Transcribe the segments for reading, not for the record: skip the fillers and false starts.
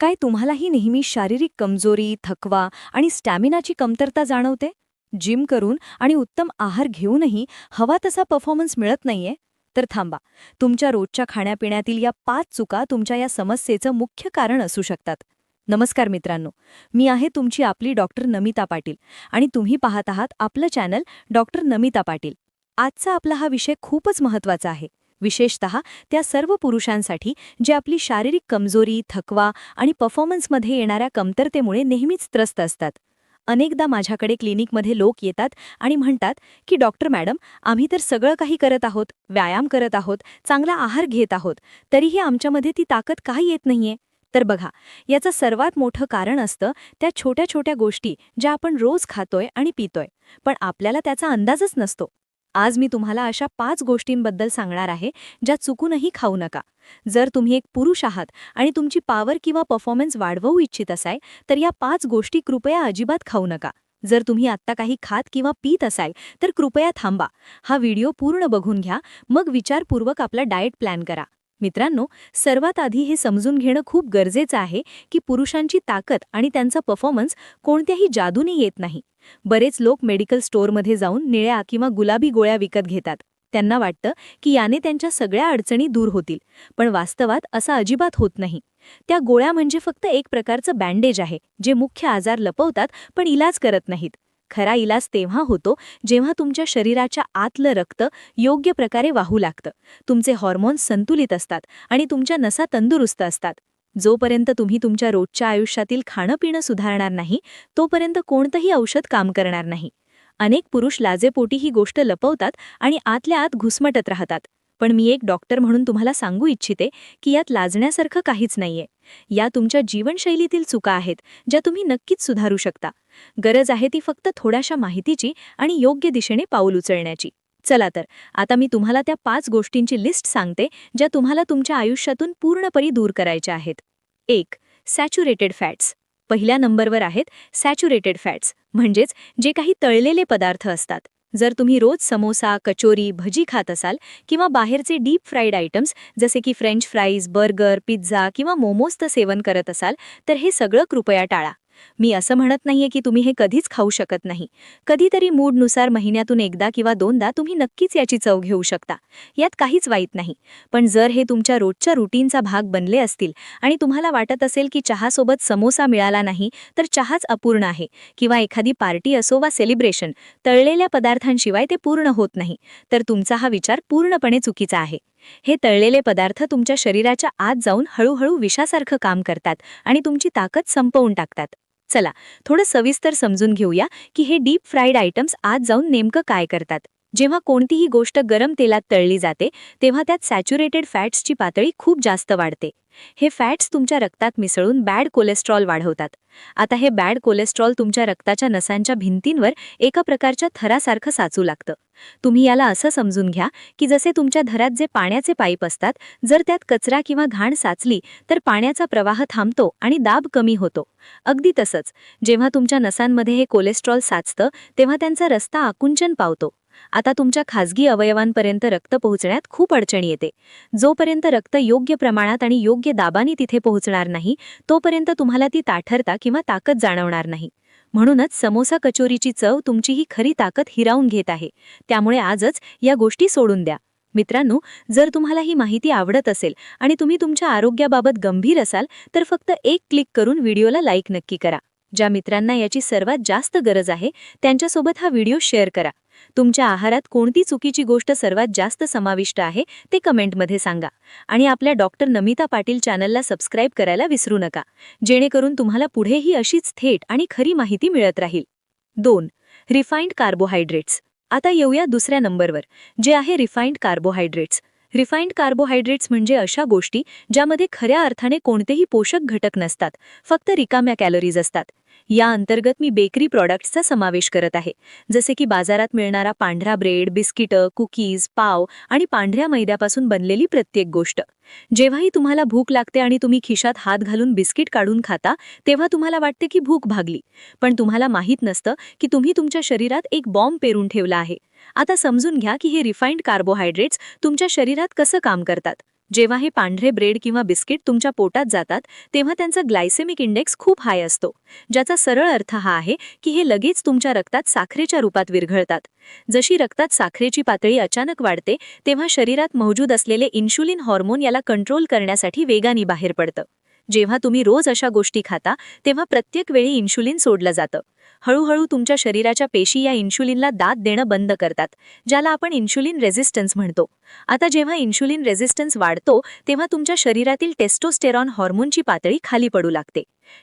काय तुम्हालाही नेहमी शारीरिक कमजोरी, थकवा आणि स्टॅमिनाची कमतरता जाणवते? जिम करून आणि उत्तम आहार घेऊनही हवा तसा परफॉर्मन्स मिळत नाहीये? तर थांबा, तुमच्या रोजच्या खाण्यापिण्यातील या 5 चुका तुमच्या या समस्येचं मुख्य कारण असू शकतात. नमस्कार मित्रांनो, मी आहे तुमची आपली डॉक्टर नमिता पाटील आणि तुम्ही पाहत आहात आपलं चॅनल डॉक्टर नमिता पाटील. आजचा आपला हा विषय खूपच महत्त्वाचा आहे, विशेषतः त्या सर्व पुरुषांसाठी जे आपली शारीरिक कमजोरी, थकवा आणि परफॉर्मन्समध्ये येणाऱ्या कमतरतेमुळे नेहमीच त्रस्त असतात. अनेकदा माझ्याकडे क्लिनिकमध्ये लोक येतात आणि म्हणतात की डॉक्टर मॅडम, आम्ही तर सगळं काही करत आहोत, व्यायाम करत आहोत, चांगला आहार घेत आहोत, तरीही आमच्यामध्ये ती ताकद का येत नाहीये? तर बघा, याचं सर्वात मोठं कारण असतं त्या छोट्या छोट्या गोष्टी ज्या आपण रोज खातोय आणि पितोय, पण आपल्याला त्याचा अंदाजच नसतो. आज मी तुम्हाला अशा 5 गोष्टींबद्दल सांगणार आहे ज्या चुकूनही खाऊ नका. जर तुम्ही एक पुरुष आहात आणि तुमची पॉवर किंवा परफॉर्मन्स वाढवू इच्छित असाल, तर या 5 गोष्टी कृपया अजिबात खाऊ नका. जर तुम्ही आत्ता काही खात किंवा पीत असाल, तर कृपया थांबा. हा व्हिडिओ पूर्ण बघून घ्या, मग विचारपूर्वक आपला डाएट प्लॅन करा. मित्रांनो, सर्वात आधी हे समजून घेणं खूप गरजेचं आहे की पुरुषांची ताकद आणि त्यांचा परफॉर्मन्स कोणत्याही जादूने येत नाही. बरेच लोक मेडिकल स्टोअरमध्ये जाऊन निळ्या किंवा गुलाबी गोळ्या विकत घेतात. त्यांना वाटतं की याने त्यांच्या सगळ्या अडचणी दूर होतील, पण वास्तवात असं अजिबात होत नाही. त्या गोळ्या म्हणजे फक्त एक प्रकारचं बँडेज आहे, जे मुख्य आजार लपवतात पण इलाज करत नाहीत. खरा इलाज तेव्हा होतो जेव्हा तुमच्या शरीराच्या आतलं रक्त योग्य प्रकारे वाहू लागतं, तुमचे हॉर्मोन्स संतुलित असतात आणि तुमच्या नसा तंदुरुस्त असतात. जोपर्यंत तुम्ही तुमच्या रोजच्या आयुष्यातील खाणं-पिणं सुधारणार नाही, तोपर्यंत कोणतंही औषध काम करणार नाही. अनेक पुरुष लाजेपोटी ही गोष्ट लपवतात आणि आतल्या आत घुसमटत राहतात. पण मी एक डॉक्टर म्हणून तुम्हाला सांगू इच्छिते की यात लाजण्यासारखं काहीच नाहीये. या तुमच्या जीवनशैलीतील चुका आहेत, ज्या तुम्ही नक्कीच सुधारू शकता. गरज आहे ती फक्त थोड्याशा माहितीची आणि योग्य दिशेने पाऊल उचलण्याची. चला तर, आता मी तुम्हाला त्या 5 गोष्टींची लिस्ट सांगते, ज्या तुम्हाला तुमच्या आयुष्यातून पूर्णपणे दूर करायच्या आहेत. 1. Saturated fats. पहिल्या नंबरवर आहेत सॅच्युरेटेड फॅट्स, म्हणजेच जे काही तळलेले पदार्थ असतात. जर तुम्ही रोज समोसा, कचोरी, भजी खात असाल किंवा बाहेरचे डीप फ्राईड आयटम्स जसे की फ्रेंच फ्राईज, बर्गर, पिझ्झा किंवा मोमोजचं सेवन करत असाल, तर हे सगळं कृपया टाळा. मी असं म्हणत नाहीये की तुम्ही हे कधीच खाऊ शकत नाही. कधीतरी मूडनुसार महिन्यातून एकदा किंवा दोनदा तुम्ही नक्कीच याची चव घेऊ शकता. यात काहीच वाईट नाही. पण जर हे तुमच्या रोजच्या रुटीनचा भाग बनले असतील आणि तुम्हाला वाटत असेल की चहासोबत समोसा मिळाला नाही तर चहाच अपूर्ण आहे, किंवा एखादी पार्टी असो वा सेलिब्रेशन, तळलेल्या पदार्थांशिवाय ते पूर्ण होत नाही, तर तुमचा हा विचार पूर्णपणे चुकीचा आहे. हे तळलेले पदार्थ तुमच्या शरीराच्या आत जाऊन हळूहळू विषासारखं काम करतात आणि तुमची ताकद संपवून टाकतात. चला, थोडं सविस्तर समजून घेऊया की हे डीप फ्राईड आयटम्स आत जाऊन नेमकं काय करतात. जेव्हा कोणतीही गोष्ट गरम तेलात तळली जाते, तेव्हा त्यात सॅच्युरेटेड फॅट्सची पातळी खूप जास्त वाढते. हे फॅट्स तुमच्या रक्तात मिसळून बॅड कोलेस्ट्रॉल वाढवतात. आता हे बॅड कोलेस्ट्रॉल तुमच्या रक्ताच्या नसांच्या भिंतींवर एका प्रकारच्या थरासारखं साचू लागतं. तुम्ही याला असं समजून घ्या की जसे तुमच्या घरात जे पाण्याचे पाईप असतात, जर त्यात कचरा किंवा घाण साचली तर पाण्याचा प्रवाह थांबतो आणि दाब कमी होतो. अगदी तसंच, जेव्हा तुमच्या नसांमध्ये हे कोलेस्ट्रॉल साचतं, तेव्हा त्यांचा रस्ता आकुंचन पावतो. आता तुमच्या खाजगी अवयवांपर्यंत रक्त पोहोचण्यात खूप अडचण येते. जोपर्यंत रक्त योग्य प्रमाणात आणि योग्य दाबाने तिथे पोहोचणार नाही, तोपर्यंत तुम्हाला ती ताठरता किंवा ताकद जाणवणार नाही. म्हणूनच समोसा कचोरीची चव तुमची ही खरी ताकद हिरावून घेत आहे. त्यामुळे आजच या गोष्टी सोडून द्या. मित्रांनो, जर तुम्हाला ही माहिती आवडत असेल आणि तुम्ही तुमच्या आरोग्याबाबत गंभीर असाल, तर फक्त एक क्लिक करून व्हिडिओला लाईक नक्की करा. ज्या मित्रांना याची सर्वात जास्त गरज आहे, त्यांच्यासोबत हा व्हिडिओ शेअर करा. तुमच्या आहारात कोणती चुकीची गोष्ट सर्वात जास्त समाविष्ट आहे ते कमेंटमध्ये सांगा. आणि आपल्या डॉक्टर नमिता पाटील चॅनलला सबस्क्राईब करायला विसरू नका, जेणेकरून तुम्हाला पुढेही अशीच थेट आणि खरी माहिती मिळत राहील. 2. Refined carbohydrates. आता येऊया दुसऱ्या नंबरवर, जे आहे रिफाइंड कार्बोहायड्रेट्स. रिफाइंड कार्बोहायड्रेट्स म्हणजे अशा गोष्टी ज्यामध्ये खऱ्या अर्थाने कोणतेही पोषक घटक नसतात, फक्त रिकाम्या कॅलरीज असतात. या अंतर्गत मी बेकरी प्रॉडक्ट्सचा समावेश करत आहे, जसे की बाजारात मिळणारा पांढरा ब्रेड, बिस्किटं, कुकीज, पाव आणि पांढऱ्या मैद्यापासून बनलेली प्रत्येक गोष्ट. जेव्हाही तुम्हाला भूक लागते आणि तुम्ही खिशात हात घालून बिस्किट काढून खाता, तेव्हा तुम्हाला वाटते की भूक भागली, पण तुम्हाला माहीत नसतं की तुम्ही तुमच्या शरीरात एक बॉम्ब पेरून ठेवला आहे. आता समजून घ्या की हे रिफाइंड कार्बोहायड्रेट्स तुमच्या शरीरात कसं काम करतात. जेव्हा हे पांढरे ब्रेड किंवा बिस्किट तुमच्या पोटात जातात तेव्हा त्यांचा ग्लायसेमिक इंडेक्स खूप हाय असतो, ज्याचा सरळ अर्थ हा आहे की हे लगेच तुमच्या रक्तात साखरेच्या रूपात विरघळतात. जशी रक्तात साखरेची पातळी अचानक वाढते तेव्हा शरीरात मौजूद असलेले इन्शुलिन हॉर्मोन याला कंट्रोल करण्यासाठी वेगाने बाहेर पडतं. जेव्हा तुम्ही रोज अशा गोष्टी खाता तेव्हा प्रत्येक वेळी इन्शुलिन सोडलं जातं. हळूहळू तुमच्या शरीराच्या पेशी या इन्शुलिनला दाद देणं बंद करतात, ज्याला आपण इन्शुलिन रेझिस्टन्स म्हणतो. आता जेव्हा इन्शुलिन रेझिस्टन्स वाढतो तेव्हा तुमच्या शरीरातील टेस्टोस्टेरॉन हॉर्मोनची पातळी खाली पडू लागते.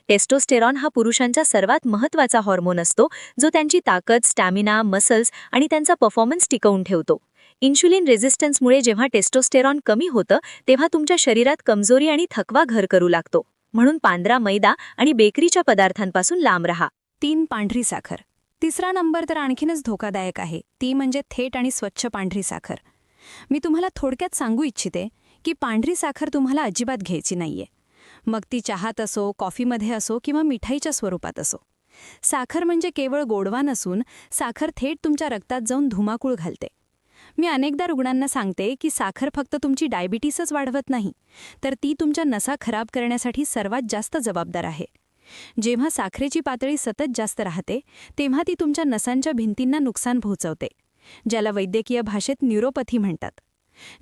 टेस्टोस्टेरॉन हा पुरुषांचा सर्वात महत्त्वाचा हॉर्मोन असतो, जो त्यांची ताकद, स्टॅमिना, मसल्स आणि त्यांचा परफॉर्मन्स टिकवून ठेवतो. इन्शुलिन रेझिस्टन्समुळे जेव्हा टेस्टोस्टेरॉन कमी होतं तेव्हा तुमच्या शरीरात कमजोरी आणि थकवा घर करू लागतो. म्हणून पांढरा मैदा आणि बेकरीच्या पदार्थांपासून लांब राहा. 3. पांढरी साखर. तिसरा नंबर तर आणखीनच धोकादायक आहे, ती म्हणजे थेट आणि स्वच्छ पांढरी साखर. मी तुम्हाला थोडक्यात सांगू इच्छिते की पांढरी साखर तुम्हाला अजिबात घ्यायची नाहीये. मग ती चहात असो, कॉफीमध्ये असो किंवा मिठाईच्या स्वरूपात असो. साखर म्हणजे केवळ गोडवा नसून साखर थेट तुमच्या रक्तात जाऊन धुमाकूळ घालते. मी अनेकदा रुग्णांना सांगते की साखर फक्त तुमची डायबिटीसच वाढवत नाही, तर ती तुमच्या नसा खराब करण्यासाठी सर्वात जास्त जबाबदार आहे. जेव्हा साखरेची पातळी सतत जास्त राहते तेव्हा ती तुमच्या नसांच्या भिंतींना नुकसान पोहोचवते, ज्याला वैद्यकीय भाषेत न्यूरोपॅथी म्हणतात.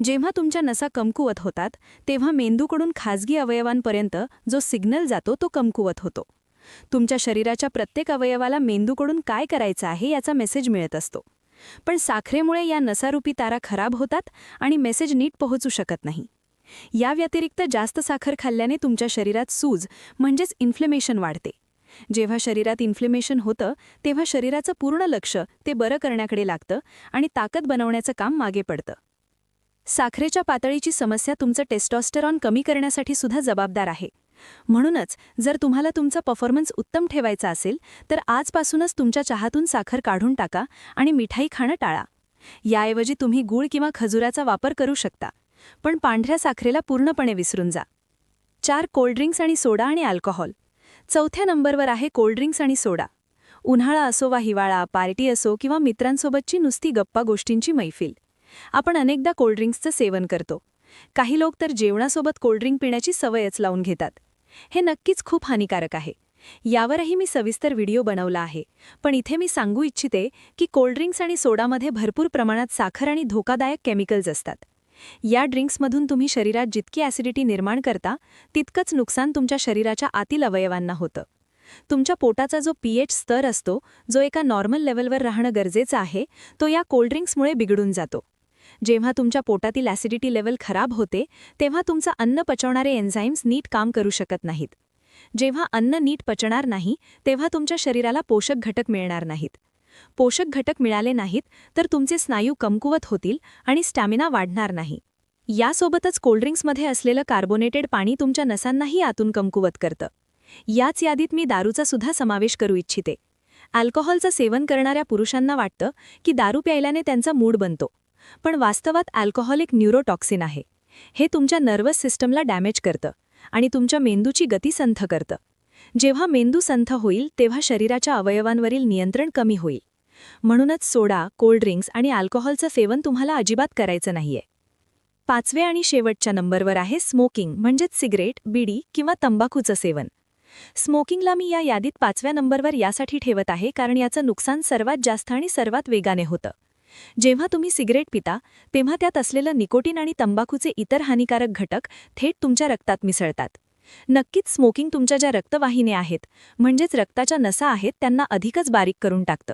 जेव्हा तुमच्या नसा कमकुवत होतात तेव्हा मेंदूकडून खाजगी अवयवांपर्यंत जो सिग्नल जातो तो कमकुवत होतो. तुमच्या शरीराच्या प्रत्येक अवयवाला मेंदूकडून काय करायचं आहे याचा मेसेज मिळत असतो. पण साखरेमुळे या नसारूपी तारा खराब होतात आणि मेसेज नीट पोहोचू शकत नाही. या व्यतिरिक्त जास्त साखर खाल्ल्याने तुमच्या शरीरात सूज म्हणजेच इन्फ्लेमेशन वाढते. जेव्हा शरीरात इन्फ्लेमेशन होतं तेव्हा शरीराचं पूर्ण लक्ष ते बरं करण्याकडे लागतं आणि ताकद बनवण्याचं काम मागे पडतं. साखरेच्या पातळीची समस्या तुमचं टेस्टोस्टेरॉन कमी करण्यासाठी सुद्धा जबाबदार आहे. म्हणूनच जर तुम्हाला तुमचा परफॉर्मन्स उत्तम ठेवायचा असेल तर आजपासूनच तुमच्या चहातून साखर काढून टाका आणि मिठाई खाणं टाळा. याऐवजी तुम्ही गूळ किंवा खजुराचा वापर करू शकता, पण पांढऱ्या साखरेला पूर्णपणे विसरून जा. 4. कोल्ड्रिंक्स आणि सोडा आणि अल्कोहोल. चौथ्या नंबरवर आहे कोल्ड्रिंक्स आणि सोडा. उन्हाळा असो वा हिवाळा, पार्टी असो किंवा मित्रांसोबतची नुसती गप्पा गोष्टींची मैफिल, आपण अनेकदा कोल्ड्रिंक्सचं सेवन करतो. काही लोक तर जेवणासोबत कोल्ड्रिंक पिण्याची सवयच लावून घेतात. हे नक्कीच खूप हानिकारक आहे. यावरही मी सविस्तर व्हिडिओ बनवला आहे, पण इथे मी सांगू इच्छिते की कोल्ड्रिंक्स आणि सोडामध्ये भरपूर प्रमाणात साखर आणि धोकादायक केमिकल्स असतात. या ड्रिंक्समधून तुम्ही शरीरात जितकी ॲसिडिटी निर्माण करता तितकंच नुकसान तुमच्या शरीराच्या आतील अवयवांना होतं. तुमच्या पोटाचा जो pH स्तर असतो, जो एका नॉर्मल लेवलवर राहणं गरजेचं आहे, तो या कोल्ड्रिंक्समुळे बिघडून जातो. जेव्हा तुमच्या पोटातील ॲसिडिटी लेवल खराब होते तेव्हा तुमचं अन्न पचवणारे एन्झाईम्स नीट काम करू शकत नाहीत. जेव्हा अन्न नीट पचणार नाही तेव्हा तुमच्या शरीराला पोषक घटक मिळणार नाहीत. पोषक घटक मिळाले नाहीत तर तुमचे स्नायू कमकुवत होतील आणि स्टॅमिना वाढणार नाही. यासोबतच कोल्ड्रिंक्समध्ये असलेलं कार्बोनेटेड पाणी तुमच्या नसांनाही आतून कमकुवत करतं. याच यादीत मी दारूचा सुद्धा समावेश करू इच्छिते. अल्कोहोलचं सेवन करणाऱ्या पुरुषांना वाटतं की दारू प्यायल्याने त्यांचा मूड बनतो, पण वास्तवात अल्कोहोल एक न्यूरोटॉक्सिन आहे. हे तुमच्या नर्वस सिस्टमला डॅमेज करतं आणि तुमच्या मेंदूची गती संथ करतं. जेव्हा मेंदू संथ होईल तेव्हा शरीराच्या अवयवांवरील नियंत्रण कमी होईल. म्हणूनच सोडा, कोल्ड्रिंक्स आणि अल्कोहोलचं सेवन तुम्हाला अजिबात करायचं नाहीये. 5व्या आणि शेवटच्या नंबरवर आहे स्मोकिंग म्हणजेच सिगरेट, बिडी किंवा तंबाखूचं सेवन. स्मोकिंगला मी या यादीत 5व्या नंबरवर यासाठी ठेवत आहे कारण याचं नुकसान सर्वात जास्त आणि सर्वात वेगाने होतं. जेव्हा तुम्ही सिगरेट पिता तेव्हा त्यात असलेलं निकोटीन आणि तंबाखूचे इतर हानिकारक घटक थेट तुमच्या रक्तात मिसळतात. नक्कीच स्मोकिंग तुमच्या ज्या रक्तवाहिन्या आहेत म्हणजेच रक्ताच्या नसा आहेत त्यांना अधिकच बारीक करून टाकतं.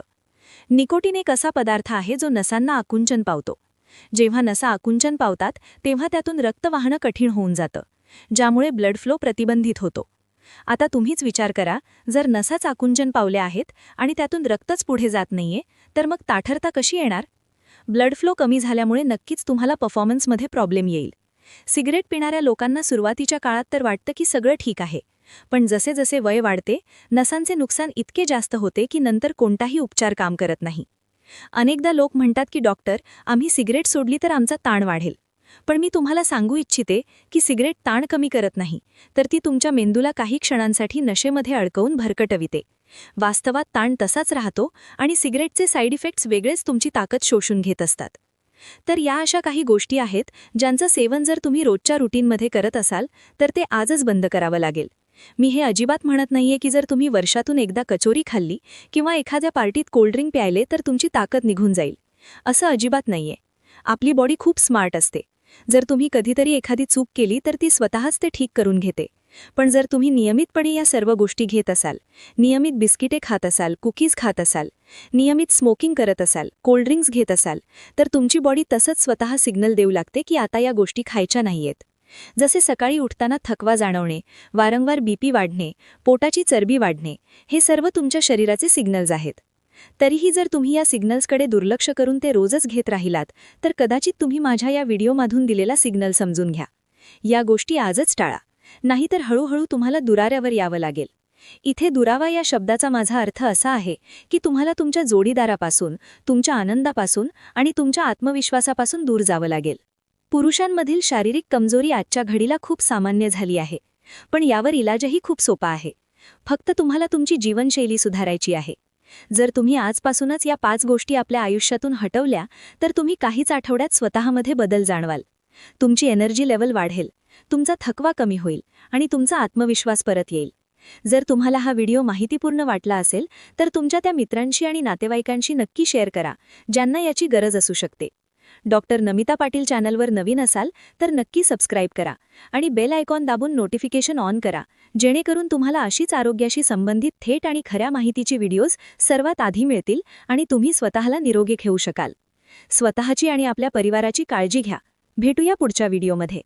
निकोटीन एक असा पदार्थ आहे जो नसांना आकुंचन पावतो. जेव्हा नसा आकुंचन पावतात तेव्हा त्यातून रक्त वाहणं कठीण होऊन जातं, ज्यामुळे ब्लड फ्लो प्रतिबंधित होतो. आता तुम्हीच विचार करा, जर नसाच आकुंचन पावल्या आहेत आणि त्यातून रक्तच पुढे जात नाहीये तर मग ताठरता कशी येणार? ब्लड फ्लो कमी झाल्यामुळे नक्कीच तुम्हाला परफॉर्मन्समध्ये प्रॉब्लेम येईल. सिगरेट पिणाऱ्या लोकांना सुरुवातीच्या काळात तर वाटतं की सगळं ठीक आहे, पण जसे जसे वय वाढते नसांचे नुकसान इतके जास्त होते की नंतर कोणताही उपचार काम करत नाही. अनेकदा लोक म्हणतात की डॉक्टर, आम्ही सिगरेट सोडली तर आमचा ताण वाढेल. पण मी तुम्हाला सांगू इच्छिते की सिगरेट ताण कमी करत नाही, तर ती तुमच्या मेंदूला काही क्षणांसाठी नशेमध्ये अडकवून भरकटविते. वास्तवात ताण तसाच राहतो आणि सिगरेटचे साईड इफेक्ट्स वेगळेच तुमची ताकद शोषून घेत असतात. तर या अशा काही गोष्टी आहेत ज्यांचं सेवन जर तुम्ही रोजच्या रुटीनमध्ये करत असाल तर ते आजच बंद करावं लागेल. मी हे अजिबात म्हणत नाहीये की जर तुम्ही वर्षातून एकदा कचोरी खाल्ली किंवा एखाद्या पार्टीत कोल्ड्रिंक प्यायले तर तुमची ताकद निघून जाईल. असं अजिबात नाहीये. आपली बॉडी खूप स्मार्ट असते. जर तुम्ही कधीतरी एखादी चूक केली तर ती स्वतःच ते ठीक करून घेते. पण जर तुम्ही नियमितपणे या सर्व गोष्टी घेत असाल, नियमित बिस्किटे खात असाल, कुकीज खात असाल, नियमित स्मोकिंग करत असाल, कोल्ड्रिंक्स घेत असाल, तर तुमची बॉडी तसंच स्वतः सिग्नल देऊ लागते की आता या गोष्टी खायच्या नाहीयेत. जसे सकाळी उठताना थकवा जाणवणे, वारंवार बीपी वाढणे, पोटाची चरबी वाढणे, हे सर्व तुमच्या शरीराचे सिग्नल्स आहेत. तरीही जर तुम्ही या सिग्नल्सकडे दुर्लक्ष करून ते रोजच घेत राहिलात तर कदाचित तुम्ही माझ्या या व्हिडिओमधून दिलेला सिग्नल समजून घ्या. या गोष्टी आजच टाळा, नाहीतर हळूहळू तुम्हाला दुराऱ्यावर यावं लागेल. इथे दुरावा या शब्दाचा माझा अर्थ असा आहे की तुम्हाला तुमच्या जोडीदारापासून, तुमच्या आनंदापासून आणि तुमच्या आत्मविश्वासापासून दूर जावं लागेल. पुरुषांमधील शारीरिक कमजोरी आजच्या घडीला खूप सामान्य झाली आहे, पण यावर इलाजही खूप सोपा आहे. फक्त तुम्हाला तुमची जीवनशैली सुधारायची आहे. जर तुम्ही आजपासूनच या 5 गोष्टी आपल्या आयुष्यातून हटवल्या तर तुम्ही काहीच आठवड्यात स्वतःमध्ये बदल जाणवाल. तुमची एनर्जी लेवल वाढेल, तुमचा थकवा कमी होईल आणि तुमचा आत्मविश्वास परत येईल. जर तुम्हाला हा व्हिडिओ माहितीपूर्ण वाटला असेल तर तुमच्या त्या मित्रांशी आणि नातेवाईकांशी नक्की शेअर करा ज्यांना याची गरज असू शकते. डॉक्टर नमिता पाटील चॅनलवर नवीन असाल तर नक्की सबस्क्राईब करा आणि बेल आयकॉन दाबून नोटिफिकेशन ऑन करा, जेणेकरून तुम्हाला अशीच आरोग्याशी संबंधित थेट आणि खऱ्या माहितीची व्हिडिओज सर्वात आधी मिळतील आणि तुम्ही स्वतःला निरोगी ठेवू शकाल. स्वतःची आणि आपल्या परिवाराची काळजी घ्या. भेटूया पुढच्या व्हिडिओमध्ये.